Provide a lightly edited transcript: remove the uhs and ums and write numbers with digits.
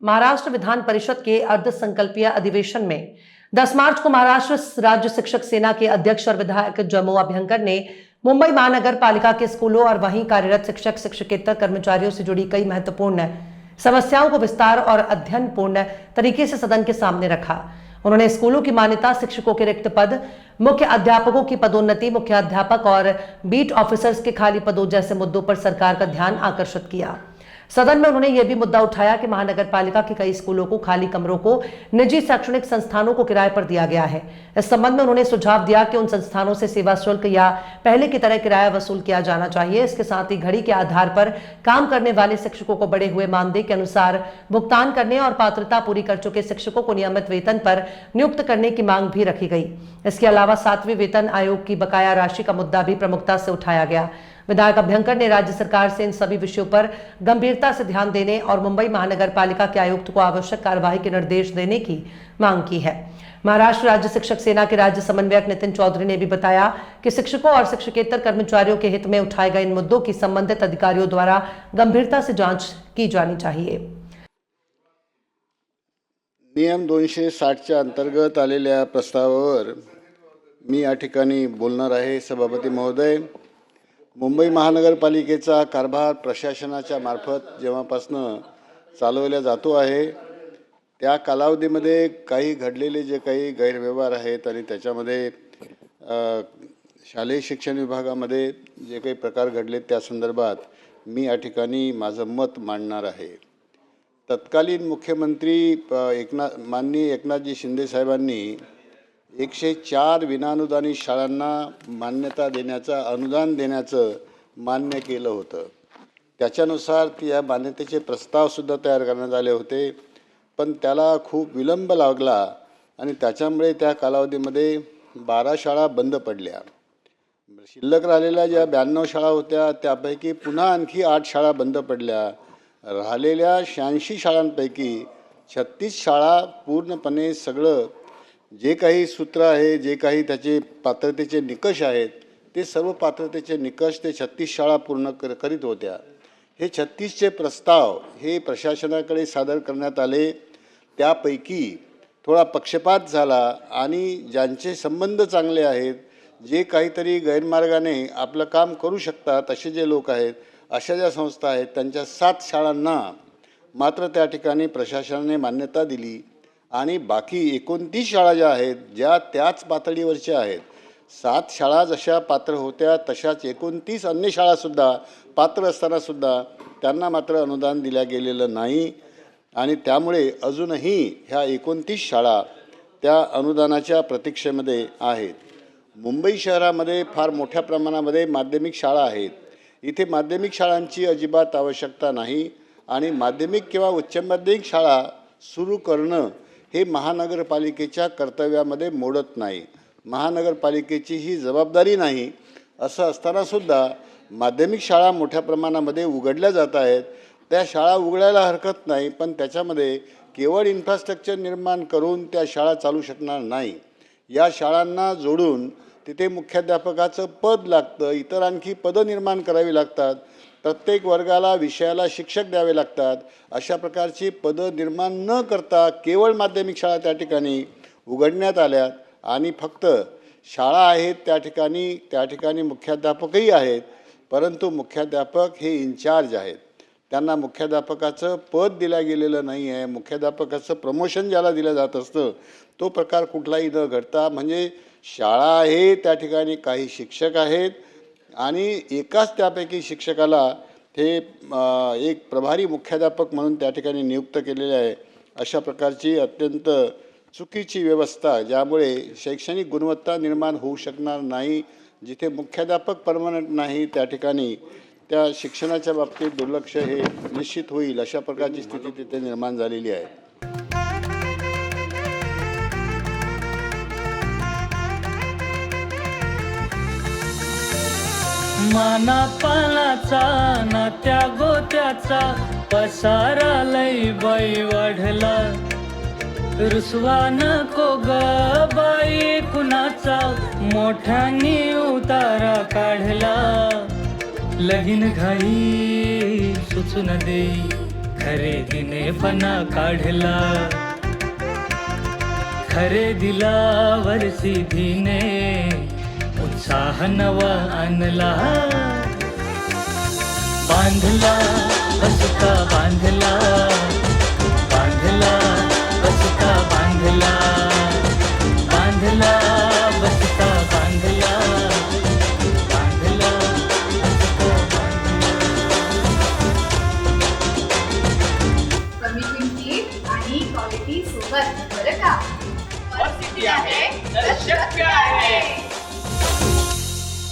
महाराष्ट्र विधान परिषद के अर्धसंकल्पीय अधिवेशन में 10 मार्च को महाराष्ट्र राज्य शिक्षक सेना के अध्यक्ष और विधायक जम्मू अभ्यंकर ने मुंबई महानगर पालिका के स्कूलों और वहीं कार्यरत शिक्षक शिक्षकेतर कर्मचारियों से जुड़ी कई महत्वपूर्ण समस्याओं को विस्तार और अध्ययनपूर्ण तरीके से सदन के सामने रखा। उन्होंने स्कूलों की मान्यता, शिक्षकों के रिक्त पद, मुख्य अध्यापकों की पदोन्नति, मुख्य अध्यापक और बीट ऑफिसर्स के खाली पदों जैसे मुद्दों पर सरकार का ध्यान आकर्षित किया। सदन में उन्होंने यह भी मुद्दा उठाया कि महानगर पालिका के कई स्कूलों को, खाली कमरों को निजी शैक्षणिक संस्थानों को किराए पर दिया गया है। इस संबंध में उन्होंने सुझाव दिया कि उन संस्थानों से सेवा शुल्क या पहले की तरह किराया वसूल किया जाना चाहिए। इसके साथ ही घड़ी के आधार पर काम करने वाले शिक्षकों को बढ़े हुए मानदेय के अनुसार भुगतान करने और पात्रता पूरी कर चुके शिक्षकों को नियमित वेतन पर नियुक्त करने की मांग भी रखी गई। इसके अलावा 7वें वेतन आयोग की बकाया राशि का मुद्दा भी प्रमुखता से उठाया गया। विधायक अभ्यंकर ने राज्य सरकार से इन सभी विषयों पर गंभीरता से ध्यान देने और मुंबई महानगर पालिका के आयुक्त को आवश्यक कार्यवाही के निर्देश देने की मांग की है। महाराष्ट्र राज्य शिक्षक सेना के राज्य समन्वयक नितिन चौधरी ने भी बताया कि शिक्षकों और शिक्षकेतर कर्मचारियों के हित में उठाए गए इन मुद्दों की संबंधित अधिकारियों द्वारा गंभीरता से जांच की जानी चाहिए। नियम 260च्या अंतर्गत आलेल्या प्रस्तावावर मी या ठिकाणी बोलणार आहे। सभापती महोदय, मुंबई महानगरपालिकेचा कारभार प्रशासनाच्या मार्फत जेव्हापासून चालवला जातो आहे त्या कालावधीमध्ये काही घडलेले जे काही गैरव्यवहार आहेत आणि त्याच्यामध्ये शालेय शिक्षण विभागामध्ये जे काही प्रकार घडले त्या संदर्भात मी या ठिकाणी माझं मत मांडणार आहे। तत्कालीन मुख्यमंत्री माननीय एकनाथजी शिंदे साहेबांनी 104 विनानुदानित शाळांना मान्यता देण्याचा, अनुदान देण्याचं मान्य केलं होतं। त्याच्यानुसार या मान्यतेचे प्रस्तावसुद्धा तयार करण्यात आले होते, पण त्याला खूप विलंब लागला आणि त्याच्यामुळे त्या कालावधीमध्ये 12 शाळा बंद पडल्या। शिल्लक राहिलेल्या ज्या 92 शाळा होत्या त्यापैकी पुन्हा आणखी 8 शाळा बंद पडल्या। राहिलेल्या 86 शाळांपैकी 36 शाळा पूर्णपणे सगळं जे काही सूत्र आहे, जे काही त्याचे पात्रतेचे निकष आहेत ते सर्व पात्रतेचे निकष ते 36 शाळा पूर्ण करीत होत्या। हे 36चे प्रस्ताव हे प्रशासनाकडे सादर करण्यात आले। त्यापैकी थोडा पक्षपात झाला आणि ज्यांचे संबंध चांगले आहेत, जे काहीतरी गैरमार्गाने आपलं काम करू शकतात असे जे लोक आहेत, अशा ज्या संस्था आहेत त्यांच्या 7 शाळांना मात्र त्या ठिकाणी प्रशासनाने मान्यता दिली आणि बाकी 29 शाळा ज्या आहेत ज्या त्याच पातळीवरच्या आहेत, 7 शाळा जशा पात्र होत्या तशाच 29 अन्य शाळासुद्धा पात्र असतानासुद्धा त्यांना मात्र अनुदान दिल्या गेलेलं नाही आणि त्यामुळे अजूनही ह्या 29 शाळा त्या अनुदानाच्या प्रतीक्षेमध्ये आहेत। मुंबई शहरामध्ये फार मोठ्या प्रमाणामध्ये माध्यमिक शाळा आहेत। इथे माध्यमिक शाळांची अजिबात आवश्यकता नाही आणि माध्यमिक किंवा उच्च माध्यमिक शाळा सुरू करणं हे महानगरपालिकेच्या कर्तव्यामध्ये मोडत नाही, महानगरपालिकेची ही जबाबदारी नाही। असं असतानासुद्धा माध्यमिक शाळा मोठ्या प्रमाणामध्ये उघडल्या जात आहेत। त्या शाळा उघडायला हरकत नाही, पण त्याच्यामध्ये केवळ इन्फ्रास्ट्रक्चर निर्माण करून त्या शाळा चालू शकणार नाही। या शाळांना जोडून तिथे मुख्याध्यापकाचं पद लागतं, इतर आणखी पदं निर्माण करावी लागतात, प्रत्येक वर्गाला विषयाला शिक्षक द्यावे लागतात। अशा प्रकारची पदं निर्माण न करता केवळ माध्यमिक शाळा त्या ठिकाणी उघडण्यात आल्यात आणि फक्त शाळा आहेत त्या ठिकाणी मुख्याध्यापकही आहेत, परंतु मुख्याध्यापक हे इन्चार्ज आहेत। त्यांना मुख्याध्यापकाचं पद दिलं गेलेलं नाही आहे। मुख्याध्यापकाचं प्रमोशन ज्याला दिलं जात असतं तो प्रकार कुठलाही न घडता म्हणजे शाळा आहे त्या ठिकाणी काही शिक्षक आहेत आणि एकाच त्यापैकी शिक्षकाला हे एक प्रभारी मुख्याध्यापक म्हणून त्या ठिकाणी नियुक्त केलेले आहे। अशा प्रकारची अत्यंत चुकीची व्यवस्था ज्यामुळे शैक्षणिक गुणवत्ता निर्माण होऊ शकणार नाही। जिथे मुख्याध्यापक परमनंट नाही त्या ठिकाणी त्या शिक्षणाच्या बाबतीत दुर्लक्ष हे निश्चित होईल, अशा प्रकारची स्थिती तिथे निर्माण झालेली आहे। मानापानाचा ना त्या गोत्याचा पसारा लई बाई वाढला, रुसवा नको ग बाई कुणाचा मोठ्यानी उतारा काढला। लगीन घाई सुचून देई खरेदीने फना काढला खरेदीला वर्षीधीने उत्साह नवा आणला बांधला बसका बांधला बांधला बसका बांधला बांधला बसका बांधला बांधला बसका कमी किमतीत आणि क्वालिटी सोबत बरं का परिस्थिती आहे तर शक्य आहे